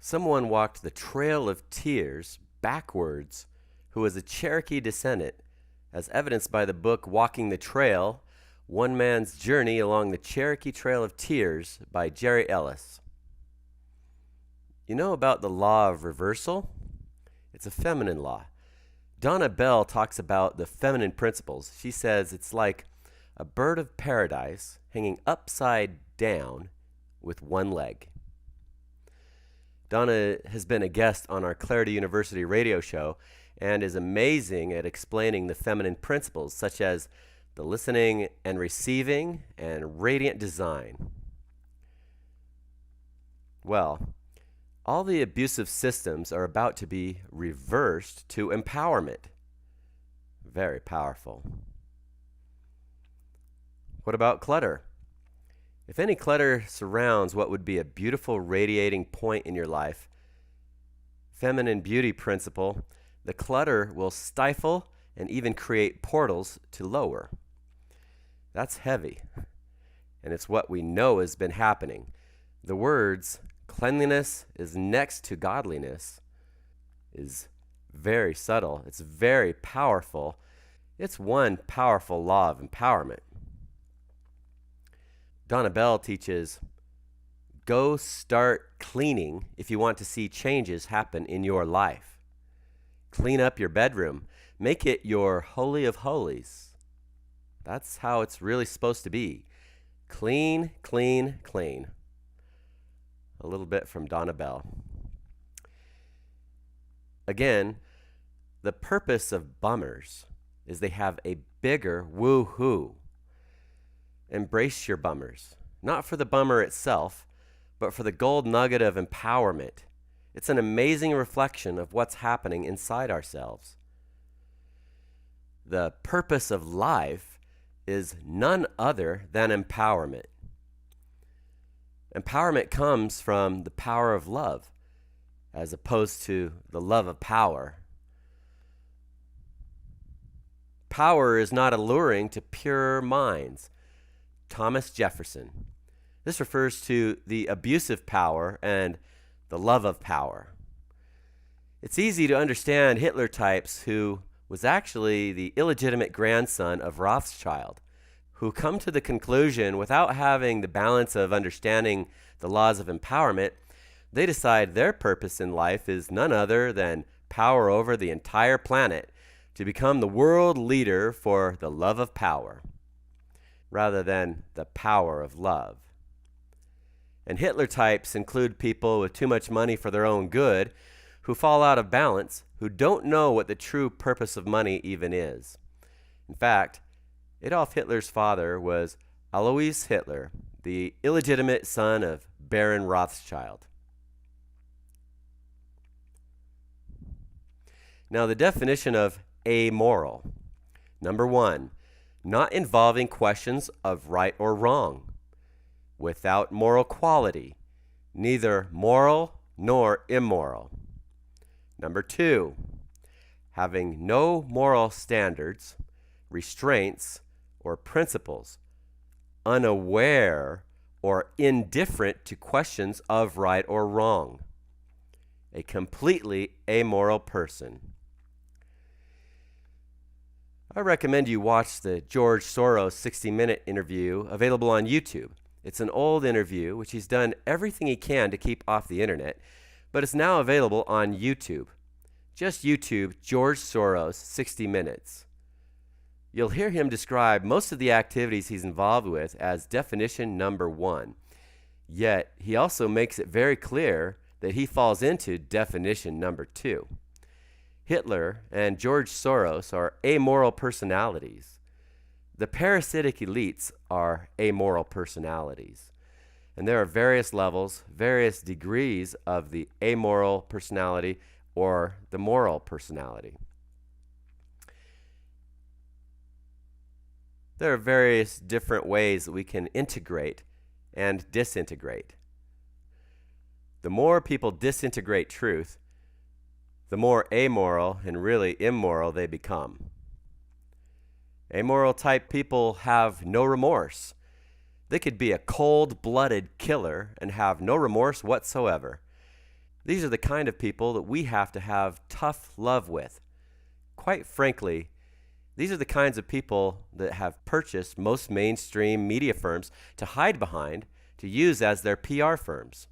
Someone walked the Trail of Tears backwards who was a Cherokee descendant, as evidenced by the book Walking the Trail, One Man's Journey Along the Cherokee Trail of Tears by Jerry Ellis. You know about the law of reversal? It's a feminine law. Donna Bell talks about the feminine principles. She says it's like a bird of paradise hanging upside down with one leg. Donna has been a guest on our Clarity University radio show and is amazing at explaining the feminine principles such as the listening and receiving and radiant design. Well, all the abusive systems are about to be reversed to empowerment. Very powerful. What about clutter? If any clutter surrounds what would be a beautiful radiating point in your life, feminine beauty principle, the clutter will stifle and even create portals to lower. That's heavy, and it's what we know has been happening. The words, cleanliness is next to godliness, is very subtle. It's very powerful. It's one powerful law of empowerment. Donna Bell teaches, go start cleaning if you want to see changes happen in your life. Clean up your bedroom. Make it your holy of holies. That's how it's really supposed to be. Clean, clean, clean. A little bit from Donna Bell. Again, the purpose of bummers is they have a bigger woo-hoo. Embrace your bummers, not for the bummer itself, but for the gold nugget of empowerment. It's an amazing reflection of what's happening inside ourselves. The purpose of life is none other than empowerment. Empowerment comes from the power of love, as opposed to the love of power. Power is not alluring to pure minds. Thomas Jefferson. This refers to the abusive power and the love of power. It's easy to understand Hitler types who was actually the illegitimate grandson of Rothschild, who come to the conclusion without having the balance of understanding the laws of empowerment, they decide their purpose in life is none other than power over the entire planet to become the world leader for the love of power, rather than the power of love. And Hitler types include people with too much money for their own good, who fall out of balance, who don't know what the true purpose of money even is. In fact, Adolf Hitler's father was Alois Hitler, the illegitimate son of Baron Rothschild. Now, the definition of amoral. Number 1, not involving questions of right or wrong, without moral quality, neither moral nor immoral. Number 2, having no moral standards, restraints, or principles, unaware or indifferent to questions of right or wrong. A completely amoral person. I recommend you watch the George Soros 60-minute interview available on YouTube. It's an old interview, which he's done everything he can to keep off the internet, but it's now available on YouTube. Just YouTube George Soros 60 Minutes. You'll hear him describe most of the activities he's involved with as definition number 1. Yet, he also makes it very clear that he falls into definition number 2. Hitler and George Soros are amoral personalities. The parasitic elites are amoral personalities. And there are various levels, various degrees of the amoral personality or the moral personality. There are various different ways that we can integrate and disintegrate. The more people disintegrate truth, the more amoral and really immoral they become. Amoral type people have no remorse. They could be a cold-blooded killer and have no remorse whatsoever. These are the kind of people that we have to have tough love with. Quite frankly, these are the kinds of people that have purchased most mainstream media firms to hide behind, to use as their PR firms.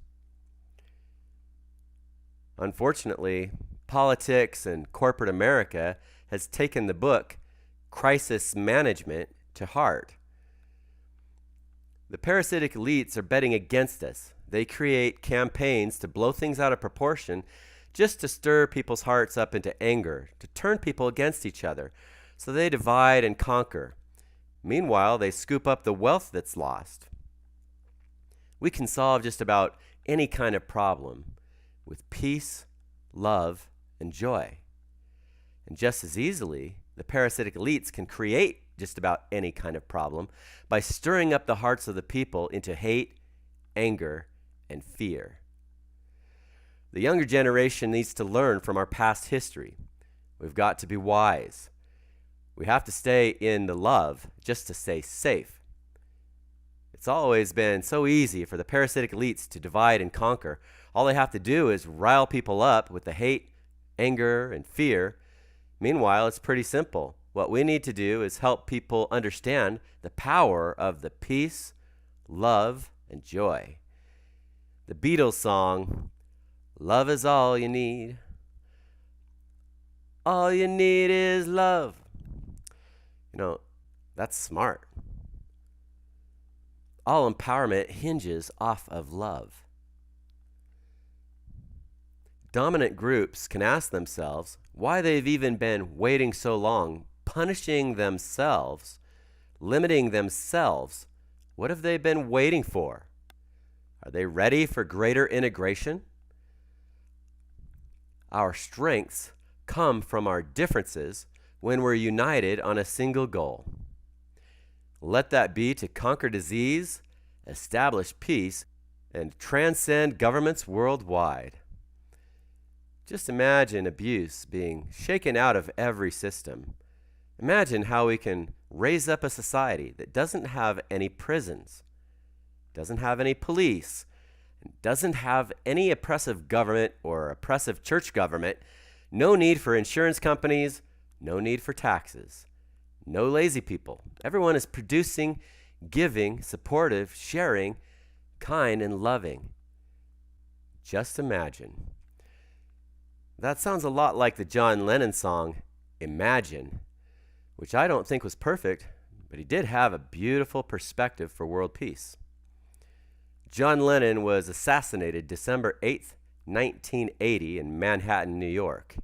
Unfortunately, politics and corporate America has taken the book Crisis Management to heart. The parasitic elites are betting against us. They create campaigns to blow things out of proportion just to stir people's hearts up into anger, to turn people against each other. So they divide and conquer. Meanwhile, they scoop up the wealth that's lost. We can solve just about any kind of problem with peace, love, and joy. And just as easily, the parasitic elites can create just about any kind of problem by stirring up the hearts of the people into hate, anger, and fear. The younger generation needs to learn from our past history. We've got to be wise. We have to stay in the love just to stay safe. It's always been so easy for the parasitic elites to divide and conquer. All they have to do is rile people up with the hate, anger, and fear. Meanwhile, it's pretty simple. What we need to do is help people understand the power of the peace, love, and joy. The Beatles song, "Love is all you need. All you need is love." You know, that's smart. All empowerment hinges off of love. Dominant groups can ask themselves why they've even been waiting so long, punishing themselves, limiting themselves. What have they been waiting for? Are they ready for greater integration? Our strengths come from our differences when we're united on a single goal. Let that be to conquer disease, establish peace, and transcend governments worldwide. Just imagine abuse being shaken out of every system. Imagine how we can raise up a society that doesn't have any prisons, doesn't have any police, and doesn't have any oppressive government or oppressive church government. No need for insurance companies, no need for taxes, no lazy people. Everyone is producing, giving, supportive, sharing, kind, and loving. Just imagine. That sounds a lot like the John Lennon song, Imagine, which I don't think was perfect, but he did have a beautiful perspective for world peace. John Lennon was assassinated December 8th, 1980 in Manhattan, New York.